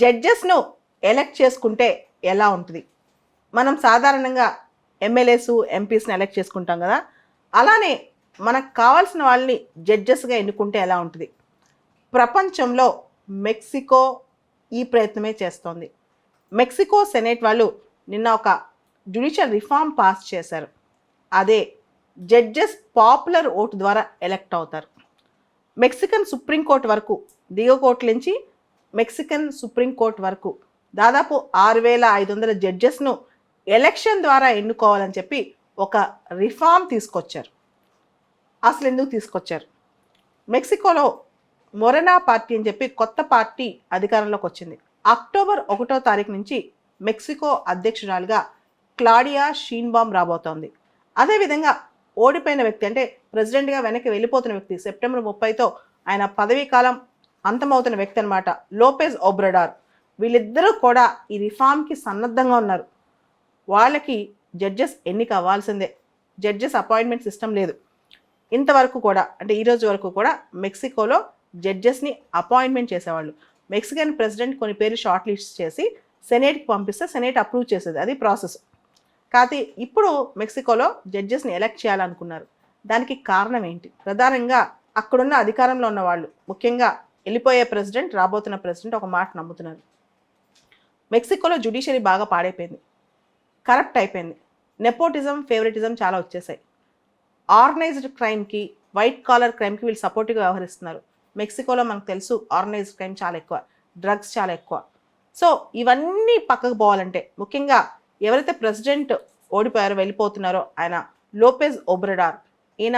జడ్జెస్ను elect చేసుకుంటే ఎలా ఉంటుంది? మనం సాధారణంగా ఎమ్మెల్యేస్, ఎంపీస్‌ని ఎలక్ట్ చేసుకుంటాం కదా! అలానే మనకు కావాల్సిన వాళ్ళని జడ్జెస్‌గా ఎన్నుకుంటే ఎలా ఉంటది? ప్రపంచంలో మెక్సికో ఈ ప్రయత్నమే చేస్తోంది. మెక్సికో సెనేట్ వాళ్ళు నిన్న ఒక జ్యుడిషియల్ రిఫార్మ్ పాస్ చేశారు. అదే జడ్జెస్ పాపులర్ ఓటు ద్వారా ఎలక్ట్ అవుతారు. మెక్సికన్ సుప్రీంకోర్టు వరకు, దిగువ కోర్టు నుంచి మెక్సికన్ సుప్రీంకోర్టు వరకు దాదాపు 6,500 జడ్జెస్ను ఎలక్షన్ ద్వారా ఎన్నుకోవాలని చెప్పి ఒక రిఫార్మ్ తీసుకొచ్చారు. అసలు ఎందుకు తీసుకొచ్చారు? మెక్సికోలో మొరెనా పార్టీ అని చెప్పి కొత్త పార్టీ అధికారంలోకి వచ్చింది. అక్టోబర్ 1వ తారీఖు నుంచి మెక్సికో అధ్యక్షురాలుగా క్లాడియా షీన్బామ్ రాబోతోంది. అదేవిధంగా ఓడిపోయిన వ్యక్తి, అంటే ప్రెసిడెంట్గా వెనక్కి వెళ్ళిపోతున్న వ్యక్తి, సెప్టెంబర్ 30తో ఆయన పదవీ కాలం అంతమవుతున్న వ్యక్తి అనమాట, లోపెజ్ ఒబ్రడార్. వీళ్ళిద్దరూ కూడా ఈ రిఫార్మ్కి సన్నద్ధంగా ఉన్నారు. వాళ్ళకి జడ్జెస్ ఎన్నిక అవ్వాల్సిందే. జడ్జెస్ అపాయింట్మెంట్ సిస్టమ్ లేదు ఇంతవరకు కూడా, అంటే ఈరోజు వరకు కూడా మెక్సికోలో జడ్జెస్ని అపాయింట్మెంట్ చేసేవాళ్ళు. మెక్సికన్ ప్రెసిడెంట్ కొన్ని పేర్లు షార్ట్ లిస్ట్ చేసి సెనేట్కి పంపిస్తే సెనేట్ అప్రూవ్ చేసేది, అది ప్రాసెస్. కాకపోతే ఇప్పుడు మెక్సికోలో జడ్జెస్ని ఎలక్ట్ చేయాలనుకున్నారు. దానికి కారణం ఏంటి? ప్రధానంగా అక్కడున్న అధికారంలో ఉన్న వాళ్ళు, ముఖ్యంగా వెళ్ళిపోయే ప్రెసిడెంట్, రాబోతున్న ప్రెసిడెంట్ ఒక మాట నమ్ముతున్నారు. మెక్సికోలో జ్యుడిషియరీ బాగా పాడైపోయింది, కరప్ట్ అయిపోయింది, నెపోటిజం, ఫేవరెటిజం చాలా వచ్చేసాయి. ఆర్గనైజ్డ్ క్రైమ్కి, వైట్ కాలర్ క్రైమ్కి వీళ్ళు సపోర్టివ్గా వ్యవహరిస్తున్నారు. మెక్సికోలో మనకు తెలుసు ఆర్గనైజ్డ్ క్రైమ్ చాలా ఎక్కువ, డ్రగ్స్ చాలా ఎక్కువ. సో ఇవన్నీ పక్కకు పోవాలంటే, ముఖ్యంగా ఎవరైతే ప్రెసిడెంట్ ఓడిపోయారో, వెళ్ళిపోతున్నారో, ఆయన లోపెజ్ ఒబ్రడార్, ఈయన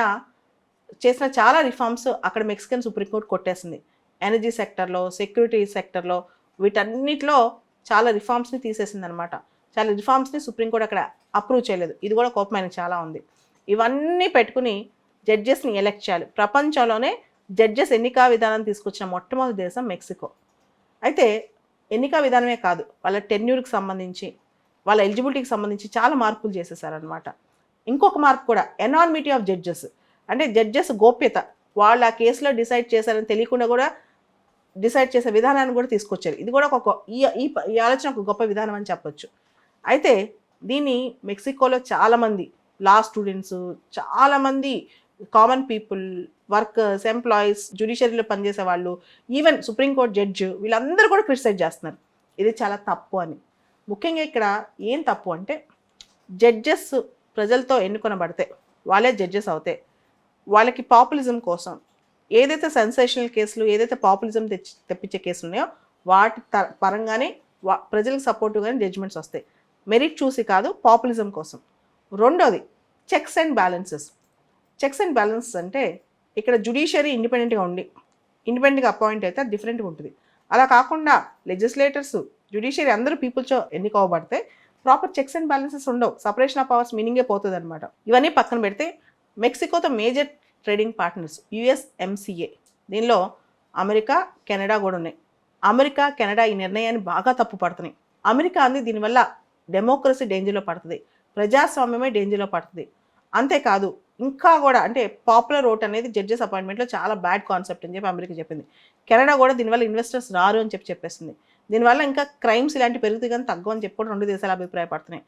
చేసిన చాలా రిఫార్మ్స్ అక్కడ మెక్సికన్ సుప్రీంకోర్టు కొట్టేసింది. ఎనర్జీ సెక్టర్లో, సెక్యూరిటీ సెక్టర్లో, వీటన్నిటిలో చాలా రిఫార్మ్స్ని తీసేసింది అనమాట. చాలా రిఫార్మ్స్ని సుప్రీంకోర్టు అక్కడ అప్రూవ్ చేయలేదు. ఇది కూడా కోపమైన చాలా ఉంది. ఇవన్నీ పెట్టుకుని జడ్జెస్ని ఎలక్ట్ చేయాలి. ప్రపంచంలోనే జడ్జెస్ ఎన్నికా విధానం తీసుకొచ్చిన మొట్టమొదటి దేశం మెక్సికో. అయితే ఎన్నికా విధానమే కాదు, వాళ్ళ టెన్యూర్కి సంబంధించి, వాళ్ళ ఎలిజిబిలిటీకి సంబంధించి చాలా మార్పులు చేసేసారనమాట. ఇంకొక మార్పు కూడా ఎనానిమిటీ ఆఫ్ జడ్జెస్, అంటే జడ్జెస్ గోప్యత, వాళ్ళు ఆ కేసులో డిసైడ్ చేశారని తెలియకుండా కూడా డిసైడ్ చేసే విధానాన్ని కూడా తీసుకొచ్చారు. ఇది కూడా ఒక ఈ ఆలోచన ఒక గొప్ప విధానం అని చెప్పొచ్చు. అయితే దీన్ని మెక్సికోలో చాలామంది లా స్టూడెంట్స్, చాలామంది కామన్ పీపుల్, వర్కర్స్, ఎంప్లాయీస్, జ్యుడిషియరీలో పనిచేసే వాళ్ళు, ఈవెన్ సుప్రీంకోర్టు జడ్జి, వీళ్ళందరూ కూడా క్రిటిసైజ్ చేస్తున్నారు ఇది చాలా తప్పు అని. ముఖ్యంగా ఇక్కడ ఏం తప్పు అంటే, జడ్జెస్ ప్రజలతో ఎన్నుకొనబడితే, వాళ్ళే జడ్జెస్ అవుతే, వాళ్ళకి పాపులిజం కోసం ఏదైతే సెన్సేషనల్ కేసులు, ఏదైతే పాపులిజం తెప్పించే కేసులు ఉన్నాయో వాటి పరంగానే ప్రజలకు సపోర్టుగానే జడ్జిమెంట్స్ వస్తాయి. మెరిట్ చూసి కాదు, పాపులిజం కోసం. రెండోది checks and balances. Checks and balances అంటే ఇక్కడ జ్యుడిషియరీ ఇండిపెండెంట్గా అపాయింట్ అయితే అది డిఫరెంట్గా ఉంటుంది. అలా కాకుండా లెజిస్లేటర్స్, జ్యుడిషియరీ అందరూ పీపుల్తో ఎన్నుకోబడితే ప్రాపర్ చెక్స్ అండ్ బ్యాలెన్సెస్ ఉండవు. సపరేషన్ ఆఫ్ పవర్స్ మీనింగే పోతుంది అనమాట. ఇవన్నీ పక్కన పెడితే మెక్సికోతో మేజర్ ట్రేడింగ్ పార్ట్నర్స్ USMCA, దీనిలో అమెరికా, కెనడా కూడా ఉన్నాయి. అమెరికా, కెనడా ఈ నిర్ణయాన్ని బాగా తప్పు పడుతున్నాయి. అమెరికా అంది దీనివల్ల డెమోక్రసీ డేంజర్లో పడుతుంది, ప్రజాస్వామ్యమే డేంజర్లో పడుతుంది. అంతేకాదు ఇంకా కూడా, అంటే పాపులర్ ఓట్ అనేది జడ్జెస్ అపాయింట్మెంట్లో చాలా బ్యాడ్ కాన్సెప్ట్ అని చెప్పి అమెరికా చెప్పింది. కెనడా కూడా దీనివల్ల ఇన్వెస్టర్స్ రారు అని చెప్పేస్తుంది. దీనివల్ల ఇంకా క్రైమ్స్ ఇలాంటి పెరుగుతాయి కానీ తగ్గవు అని చెప్పి కూడా రెండు దేశాలు అభిప్రాయపడుతున్నాయి.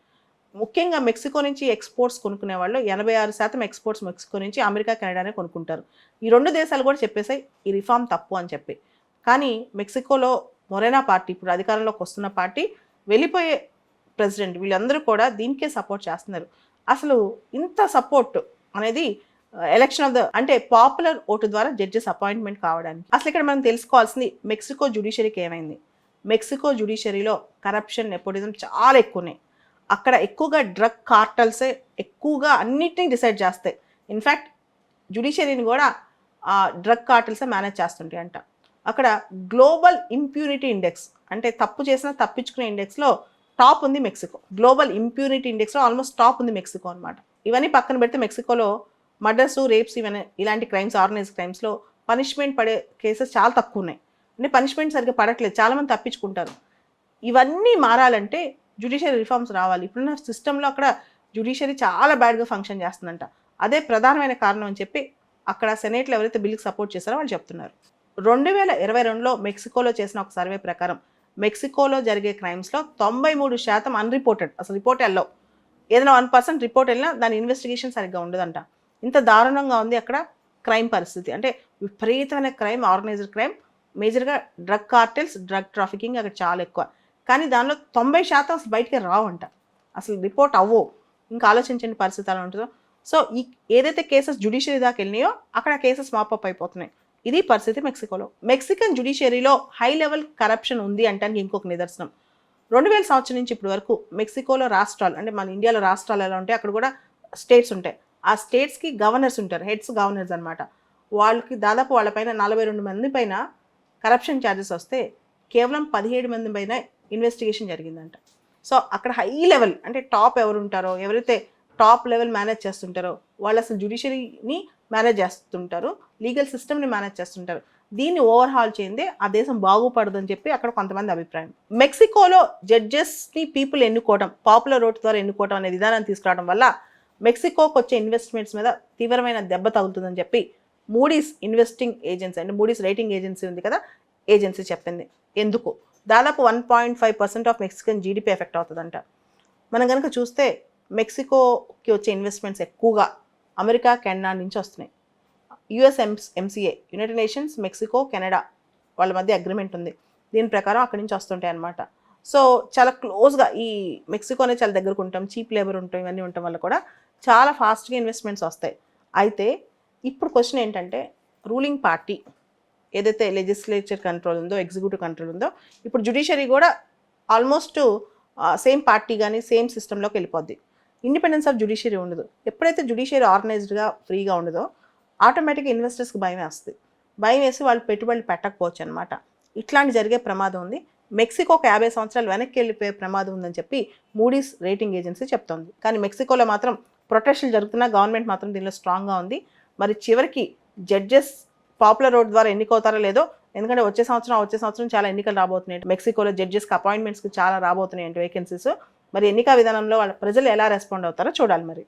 ముఖ్యంగా మెక్సికో నుంచి ఎక్స్పోర్ట్స్ కొనుక్కునే వాళ్ళు 86% ఎక్స్పోర్ట్స్ మెక్సికో నుంచి అమెరికా, కెనడానే కొనుక్కుంటారు. ఈ రెండు దేశాలు కూడా చెప్పేసాయి ఈ రిఫార్మ్ తప్పు అని చెప్పి. కానీ మెక్సికోలో మొరెనా పార్టీ, ఇప్పుడు అధికారంలోకి వస్తున్న పార్టీ, వెళ్ళిపోయే ప్రెసిడెంట్, వీళ్ళందరూ కూడా దీనికే సపోర్ట్ చేస్తున్నారు. అసలు ఇంత సపోర్ట్ అనేది ఎలక్షన్ ఆఫ్ ద, అంటే పాపులర్ ఓటు ద్వారా జడ్జెస్ అపాయింట్మెంట్ కావడానికి. అసలు ఇక్కడ మనం తెలుసుకోవాల్సింది మెక్సికో జ్యుడిషియరీకి ఏమైంది. మెక్సికో జ్యుడిషియరీలో కరప్షన్, నెపోటిజం చాలా ఎక్కువ ఉన్నాయి. అక్కడ ఎక్కువగా డ్రగ్ కార్టల్సే ఎక్కువగా అన్నిటినీ డిసైడ్ చేస్తాయి. ఇన్ఫ్యాక్ట్ జ్యుడిషియరీని కూడా డ్రగ్ కార్టల్సే మేనేజ్ చేస్తుంటాయి అంట. అక్కడ గ్లోబల్ ఇంప్యూనిటీ ఇండెక్స్, అంటే తప్పు చేసినా తప్పించుకునే ఇండెక్స్లో టాప్ ఉంది మెక్సికో. గ్లోబల్ ఇంప్యూనిటీ ఇండెక్స్లో ఆల్మోస్ట్ టాప్ ఉంది మెక్సికో అనమాట. ఇవన్నీ పక్కన పెడితే మెక్సికోలో మర్డర్స్, రేప్స్, ఇలాంటి క్రైమ్స్, ఆర్గనైజ్డ్ క్రైమ్స్లో పనిష్మెంట్ పడే కేసెస్ చాలా తక్కువ ఉన్నాయి. అంటే పనిష్మెంట్ సరిగ్గా పడట్లేదు, చాలామంది తప్పించుకుంటారు. ఇవన్నీ మారాలంటే జ్యుడిషియరీ రిఫార్మ్స్ రావాలి. ఇప్పుడున్న సిస్టంలో అక్కడ జ్యుడిషియరీ చాలా బ్యాడ్గా ఫంక్షన్ చేస్తుందంట. అదే ప్రధానమైన కారణం అని చెప్పి అక్కడ సెనేట్లో ఎవరైతే బిల్లుకి సపోర్ట్ చేశారో వాళ్ళు చెప్తున్నారు. 2022లో మెక్సికోలో చేసిన ఒక సర్వే ప్రకారం మెక్సికోలో జరిగే క్రైమ్స్లో 93% అన్రిపోర్టెడ్, అసలు రిపోర్ట్ వెళ్ళవు. ఏదైనా 1% రిపోర్ట్ వెళ్ళినా దాని ఇన్వెస్టిగేషన్ సరిగ్గా ఉండదంట. ఇంత దారుణంగా ఉంది అక్కడ క్రైమ్ పరిస్థితి. అంటే విపరీతమైన క్రైమ్, ఆర్గనైజ్డ్ క్రైమ్, మేజర్గా డ్రగ్ కార్టెల్స్, డ్రగ్ ట్రాఫికింగ్ అక్కడ చాలా ఎక్కువ. కానీ దానిలో 90% అసలు బయటికి రావంట, అసలు రిపోర్ట్ అవ్వవు. ఇంకా ఆలోచించండి పరిస్థితి అలా ఉంటుందో. సో ఈ ఏదైతే కేసెస్ జ్యుడిషియరీ దాకా వెళ్ళినాయో అక్కడ కేసెస్ మాపప్ అయిపోతున్నాయి. ఇది పరిస్థితి మెక్సికోలో. మెక్సికన్ జ్యుడిషియరీలో హై లెవెల్ కరప్షన్ ఉంది అంటానికి ఇంకొక నిదర్శనం. 2000 సంవత్సరం నుంచి ఇప్పటి వరకు మెక్సికోలో రాష్ట్రాలు, అంటే మన ఇండియాలో రాష్ట్రాలు ఎలా ఉంటాయి, అక్కడ కూడా స్టేట్స్ ఉంటాయి. ఆ స్టేట్స్కి గవర్నర్స్ ఉంటారు, హెడ్స్ గవర్నర్స్ అనమాట. వాళ్ళకి దాదాపు వాళ్ళపైన 42 మంది పైన కరప్షన్ ఛార్జెస్ వస్తే కేవలం 17 మంది పైన ఇన్వెస్టిగేషన్ జరిగిందంట. సో అక్కడ హై లెవెల్, అంటే టాప్ ఎవరు ఉంటారో, ఎవరైతే టాప్ లెవెల్ మేనేజ్ చేస్తుంటారో వాళ్ళు అసలు జ్యుడిషియరీని మేనేజ్ చేస్తుంటారు, లీగల్ సిస్టమ్ని మేనేజ్ చేస్తుంటారు. దీన్ని ఓవర్హాల్ చేయందే ఆ దేశం బాగుపడదని చెప్పి అక్కడ కొంతమంది అభిప్రాయం. మెక్సికోలో జడ్జెస్ని పీపుల్ ఎన్నుకోవడం, పాపులర్ ఓట్ ద్వారా ఎన్నుకోవడం అనే విధానాన్ని తీసుకురావడం వల్ల మెక్సికోకి వచ్చే ఇన్వెస్ట్మెంట్స్ మీద తీవ్రమైన దెబ్బ తగులుతుందని చెప్పి మూడీస్ ఇన్వెస్టింగ్ ఏజెన్సీ, అంటే మూడీస్ రేటింగ్ ఏజెన్సీ ఉంది కదా, ఏజెన్సీ చెప్పింది. ఎందుకు? దాదాపు 1.5% ఆఫ్ మెక్సికన్ జీడిపి ఎఫెక్ట్ అవుతుందంట. మనం కనుక చూస్తే మెక్సికోకి వచ్చే ఇన్వెస్ట్మెంట్స్ ఎక్కువగా అమెరికా, కెనడా నుంచి వస్తున్నాయి. MCA, United nations, Mexico, Canada వాళ్ళ మధ్య అగ్రిమెంట్ ఉంది. దీని ప్రకారం అక్కడి నుంచి వస్తుంటాయి అన్నమాట. సో చాలా క్లోజ్గా ఈ మెక్సికోనే చాలా దగ్గరకు ఉంటాం, చీప్ లేబర్ ఉంటాం, ఇవన్నీ ఉండటం వల్ల కూడా చాలా ఫాస్ట్గా ఇన్వెస్ట్మెంట్స్ వస్తాయి. అయితే ఇప్పుడు క్వశ్చన్ ఏంటంటే, రూలింగ్ పార్టీ ఏదైతే లెజిస్లేచర్ కంట్రోల్ ఉందో, ఎగ్జిక్యూటివ్ కంట్రోల్ ఉందో, ఇప్పుడు జ్యుడిషియరీ కూడా ఆల్మోస్ట్ సేమ్ పార్టీ కానీ సేమ్ సిస్టంలోకి వెళ్ళిపోద్ది. ఇండిపెండెన్స్ ఆఫ్ జ్యుడిషియరీ ఉండదు. ఎప్పుడైతే జ్యుడిషియరీ ఆర్గనైజ్డ్గా ఫ్రీగా ఉండదో ఆటోమేటిక్గా ఇన్వెస్టర్స్కి భయం వేస్తుంది. భయం వేసి వాళ్ళు పెట్టుబడులు పెట్టకపోవచ్చు అనమాట. ఇట్లాంటి జరిగే ప్రమాదం ఉంది. మెక్సికోకి 50 సంవత్సరాలు వెనక్కి వెళ్ళిపోయే ప్రమాదం ఉందని చెప్పి మూడీస్ రేటింగ్ ఏజెన్సీ చెప్తోంది. కానీ మెక్సికోలో మాత్రం ప్రొటెస్టులు జరుగుతున్నా గవర్నమెంట్ మాత్రం దీనిలో స్ట్రాంగ్గా ఉంది. మరి చివరికి జడ్జెస్ పాపులర్ ఓట్ ద్వారా ఎన్నికవుతారో లేదో, ఎందుకంటే వచ్చే సంవత్సరం చాలా ఎన్నికలు రాబోతున్నాయి. మెక్సికోలో జడ్జెస్కి అపాయింట్మెంట్స్కి చాలా రాబోతున్నాయి అంటే వేకెన్సీస్. మరి ఎన్నికల విధానంలో వాళ్ళ ప్రజలు ఎలా రెస్పాండ్ అవుతారో చూడాలి మరి.